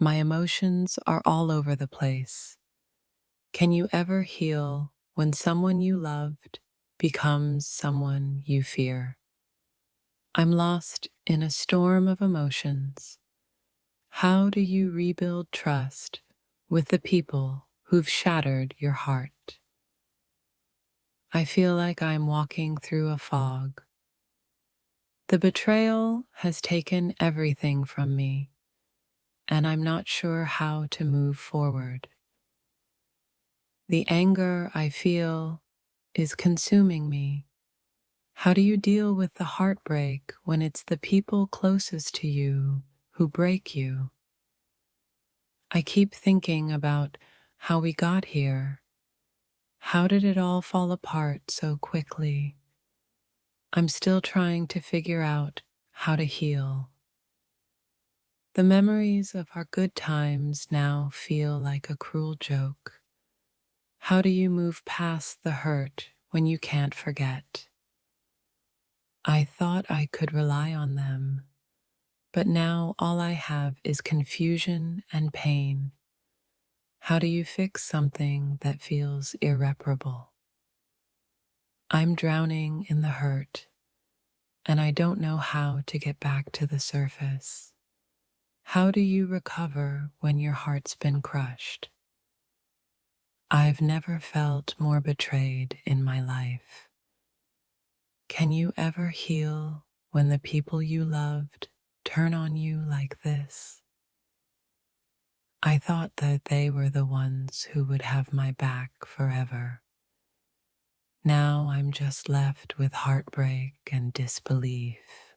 My emotions are all over the place. Can you ever heal when someone you loved becomes someone you fear? I'm lost in a storm of emotions. How do you rebuild trust with the people who've shattered your heart? I feel like I'm walking through a fog. The betrayal has taken everything from me, and I'm not sure how to move forward. The anger I feel is consuming me. How do you deal with the heartbreak when it's the people closest to you who break you? I keep thinking about how we got here. How did it all fall apart so quickly? I'm still trying to figure out how to heal. The memories of our good times now feel like a cruel joke. How do you move past the hurt when you can't forget? I thought I could rely on them, but now all I have is confusion and pain. How do you fix something that feels irreparable? I'm drowning in the hurt, and I don't know how to get back to the surface. How do you recover when your heart's been crushed? I've never felt more betrayed in my life. Can you ever heal when the people you loved turn on you like this? I thought that they were the ones who would have my back forever. Now I'm just left with heartbreak and disbelief.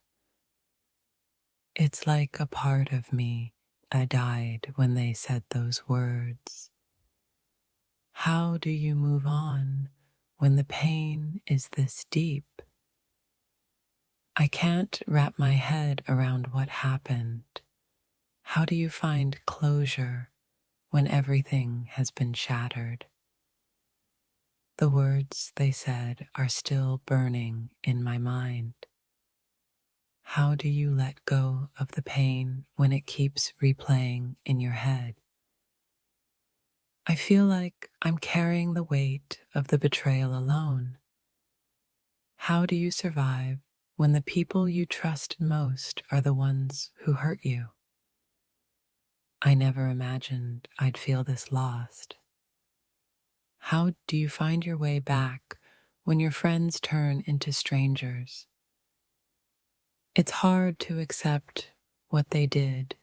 It's like a part of me died when they said those words. How do you move on when the pain is this deep? I can't wrap my head around what happened. How do you find closure when everything has been shattered? The words they said are still burning in my mind. How do you let go of the pain when it keeps replaying in your head? I feel like I'm carrying the weight of the betrayal alone. How do you survive when the people you trust most are the ones who hurt you? I never imagined I'd feel this lost. How do you find your way back when your friends turn into strangers? It's hard to accept what they did.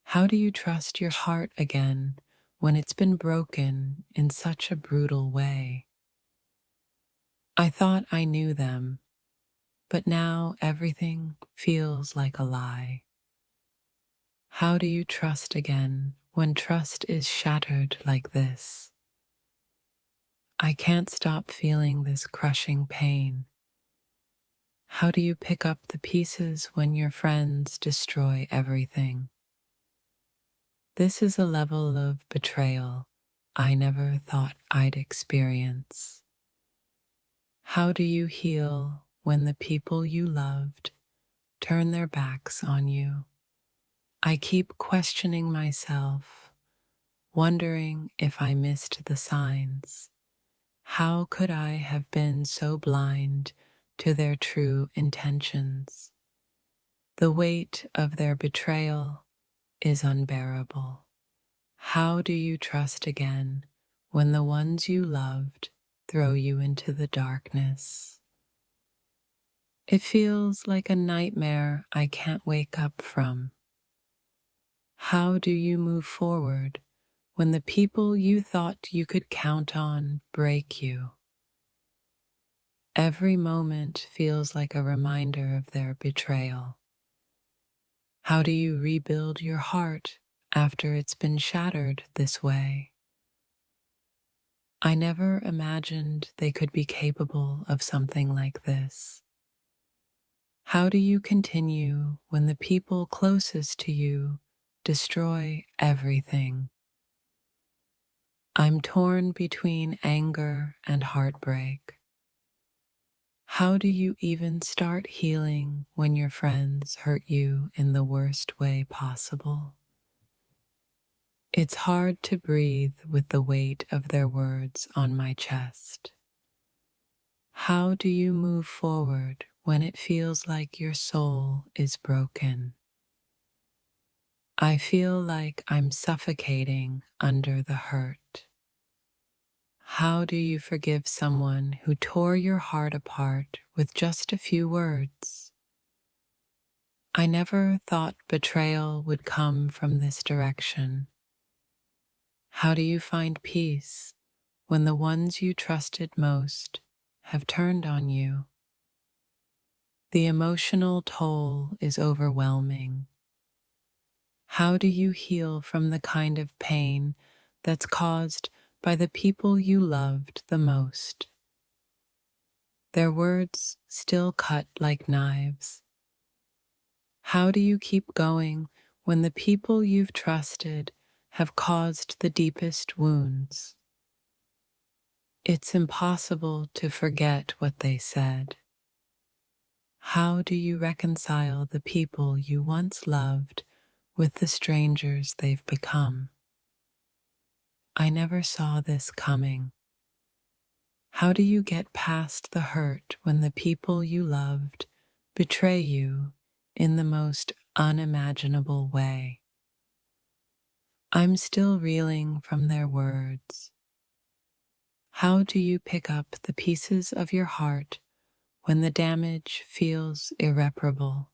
How do you trust your heart again when it's been broken in such a brutal way? I thought I knew them, but now everything feels like a lie. How do you trust again when trust is shattered like this? I can't stop feeling this crushing pain. How do you pick up the pieces when your friends destroy everything? This is a level of betrayal I never thought I'd experience. How do you heal when the people you loved turn their backs on you? I keep questioning myself, wondering if I missed the signs. How could I have been so blind to their true intentions? The weight of their betrayal is unbearable. How do you trust again when the ones you loved throw you into the darkness? It feels like a nightmare I can't wake up from. How do you move forward when the people you thought you could count on break you? Every moment feels like a reminder of their betrayal. How do you rebuild your heart after it's been shattered this way? I never imagined they could be capable of something like this. How do you continue when the people closest to you destroy everything? I'm torn between anger and heartbreak. How do you even start healing when your friends hurt you in the worst way possible? It's hard to breathe with the weight of their words on my chest. How do you move forward when it feels like your soul is broken? I feel like I'm suffocating under the hurt. How do you forgive someone who tore your heart apart with just a few words? I never thought betrayal would come from this direction. How do you find peace when the ones you trusted most have turned on you? The emotional toll is overwhelming. How do you heal from the kind of pain that's caused by the people you loved the most? Their words still cut like knives. How do you keep going when the people you've trusted have caused the deepest wounds? It's impossible to forget what they said. How do you reconcile the people you once loved with the strangers they've become? I never saw this coming. How do you get past the hurt when the people you loved betray you in the most unimaginable way? I'm still reeling from their words. How do you pick up the pieces of your heart when the damage feels irreparable?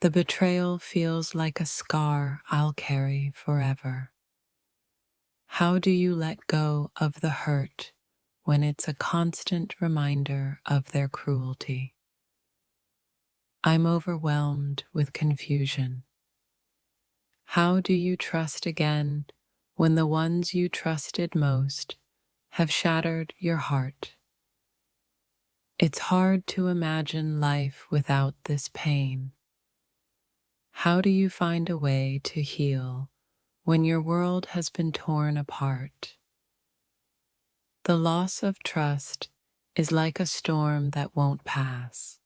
The betrayal feels like a scar I'll carry forever. How do you let go of the hurt when it's a constant reminder of their cruelty? I'm overwhelmed with confusion. How do you trust again when the ones you trusted most have shattered your heart? It's hard to imagine life without this pain. How do you find a way to heal when your world has been torn apart? The loss of trust is like a storm that won't pass.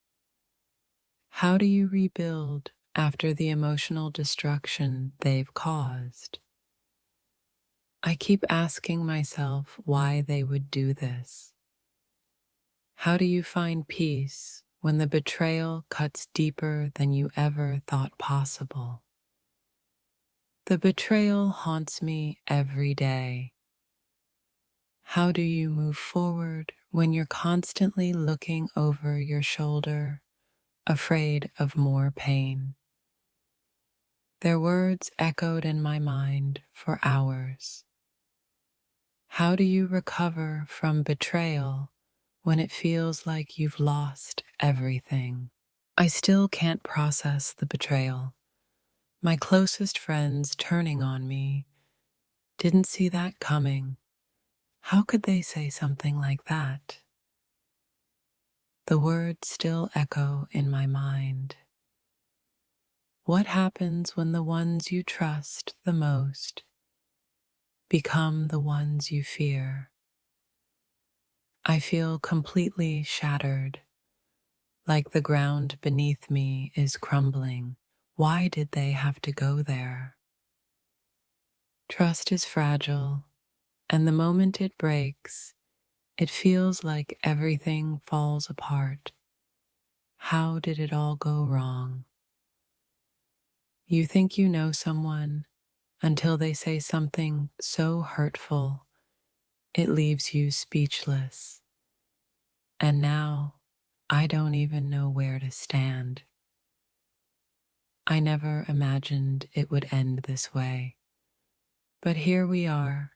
How do you rebuild after the emotional destruction they've caused? I keep asking myself why they would do this. How do you find peace when the betrayal cuts deeper than you ever thought possible? The betrayal haunts me every day. How do you move forward when you're constantly looking over your shoulder, afraid of more pain? Their words echoed in my mind for hours. How do you recover from betrayal when it feels like you've lost everything? I still can't process the betrayal. My closest friends turning on me didn't see that coming. How could they say something like that? The words still echo in my mind. What happens when the ones you trust the most become the ones you fear? I feel completely shattered, like the ground beneath me is crumbling. Why did they have to go there? Trust is fragile, and the moment it breaks, it feels like everything falls apart. How did it all go wrong? You think you know someone until they say something so hurtful it leaves you speechless. And now I don't even know where to stand. I never imagined it would end this way. But here we are.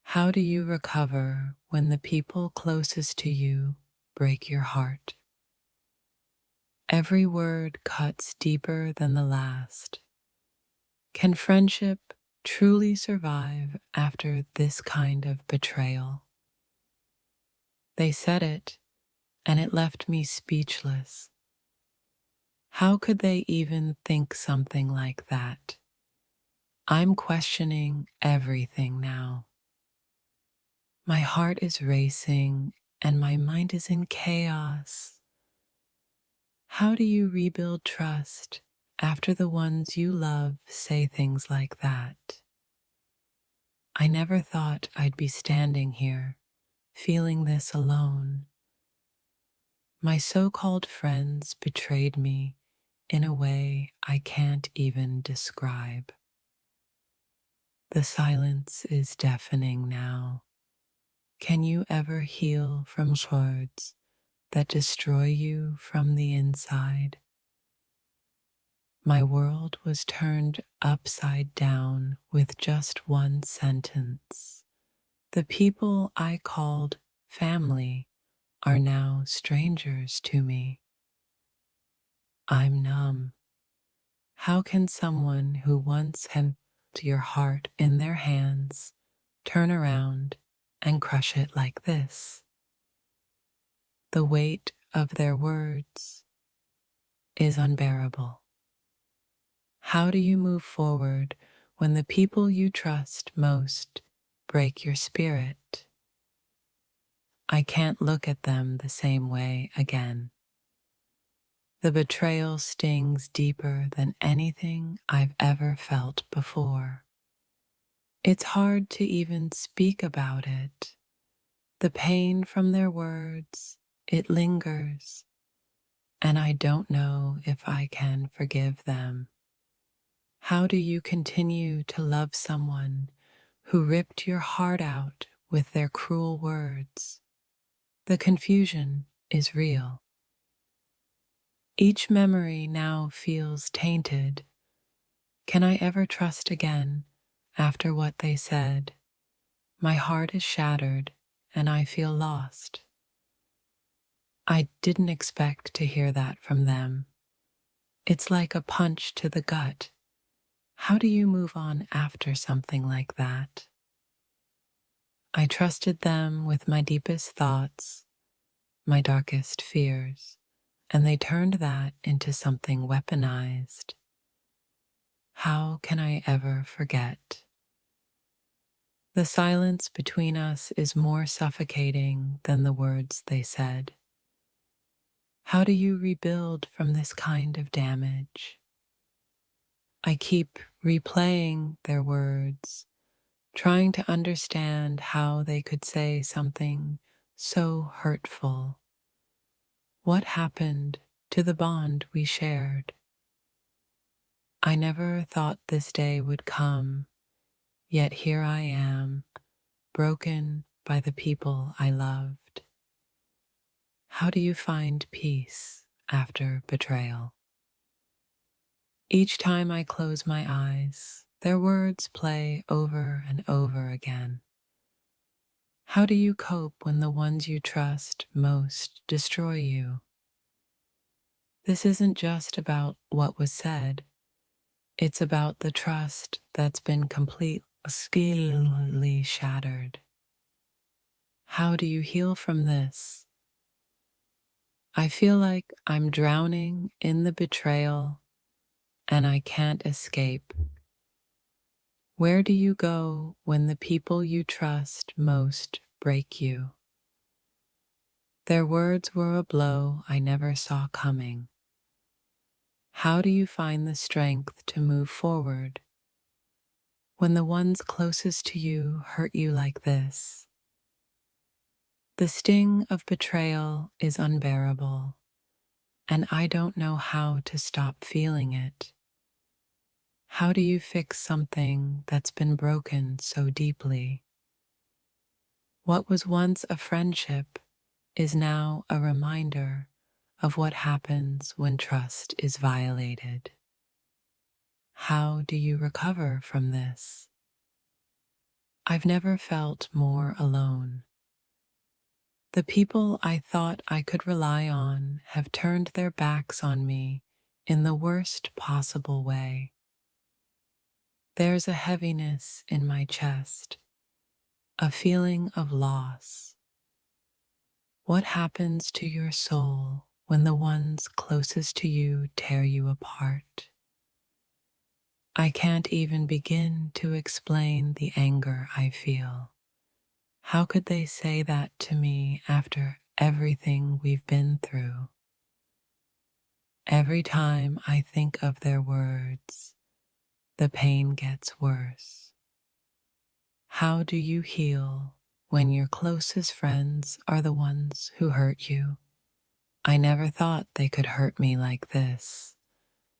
How do you recover when the people closest to you break your heart? Every word cuts deeper than the last. Can friendship truly survive after this kind of betrayal? They said it, and it left me speechless. How could they even think something like that? I'm questioning everything now. My heart is racing and my mind is in chaos. How do you rebuild trust after the ones you love say things like that. I never thought I'd be standing here, feeling this alone. My so-called friends betrayed me in a way I can't even describe. The silence is deafening now. Can you ever heal from words that destroy you from the inside? My world was turned upside down with just one sentence. The people I called family are now strangers to me. I'm numb. How can someone who once held your heart in their hands turn around and crush it like this? The weight of their words is unbearable. How do you move forward when the people you trust most break your spirit? I can't look at them the same way again. The betrayal stings deeper than anything I've ever felt before. It's hard to even speak about it. The pain from their words, it lingers, and I don't know if I can forgive them. How do you continue to love someone who ripped your heart out with their cruel words? The confusion is real. Each memory now feels tainted. Can I ever trust again after what they said? My heart is shattered and I feel lost. I didn't expect to hear that from them. It's like a punch to the gut. How do you move on after something like that? I trusted them with my deepest thoughts, my darkest fears, and they turned that into something weaponized. How can I ever forget? The silence between us is more suffocating than the words they said. How do you rebuild from this kind of damage? I keep replaying their words, trying to understand how they could say something so hurtful. What happened to the bond we shared? I never thought this day would come, yet here I am, broken by the people I loved. How do you find peace after betrayal? Each time I close my eyes, their words play over and over again. How do you cope when the ones you trust most destroy you? This isn't just about what was said. It's about the trust that's been completely shattered. How do you heal from this? I feel like I'm drowning in the betrayal and I can't escape. Where do you go when the people you trust most break you? Their words were a blow I never saw coming. How do you find the strength to move forward when the ones closest to you hurt you like this? The sting of betrayal is unbearable, and I don't know how to stop feeling it. How do you fix something that's been broken so deeply? What was once a friendship is now a reminder of what happens when trust is violated. How do you recover from this? I've never felt more alone. The people I thought I could rely on have turned their backs on me in the worst possible way. There's a heaviness in my chest, a feeling of loss. What happens to your soul when the ones closest to you tear you apart? I can't even begin to explain the anger I feel. How could they say that to me after everything we've been through? Every time I think of their words, the pain gets worse. How do you heal when your closest friends are the ones who hurt you? I never thought they could hurt me like this.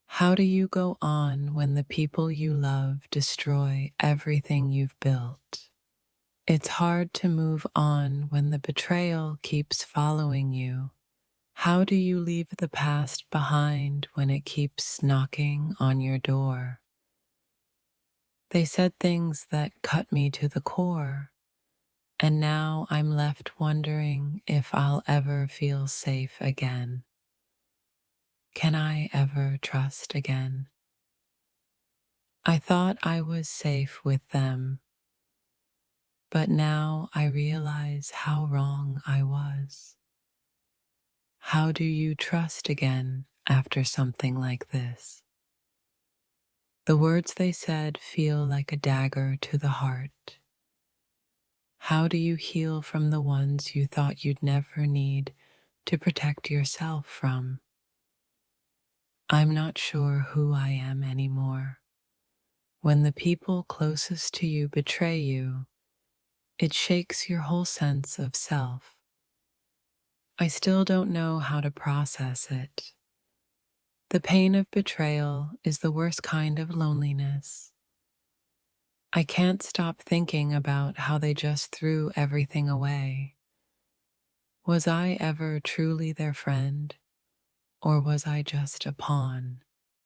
How do you go on when the people you love destroy everything you've built? It's hard to move on when the betrayal keeps following you. How do you leave the past behind when it keeps knocking on your door? They said things that cut me to the core, and now I'm left wondering if I'll ever feel safe again. Can I ever trust again? I thought I was safe with them, but now I realize how wrong I was. How do you trust again after something like this? The words they said feel like a dagger to the heart. How do you heal from the ones you thought you'd never need to protect yourself from? I'm not sure who I am anymore. When the people closest to you betray you, it shakes your whole sense of self. I still don't know how to process it. The pain of betrayal is the worst kind of loneliness. I can't stop thinking about how they just threw everything away. Was I ever truly their friend, or was I just a pawn?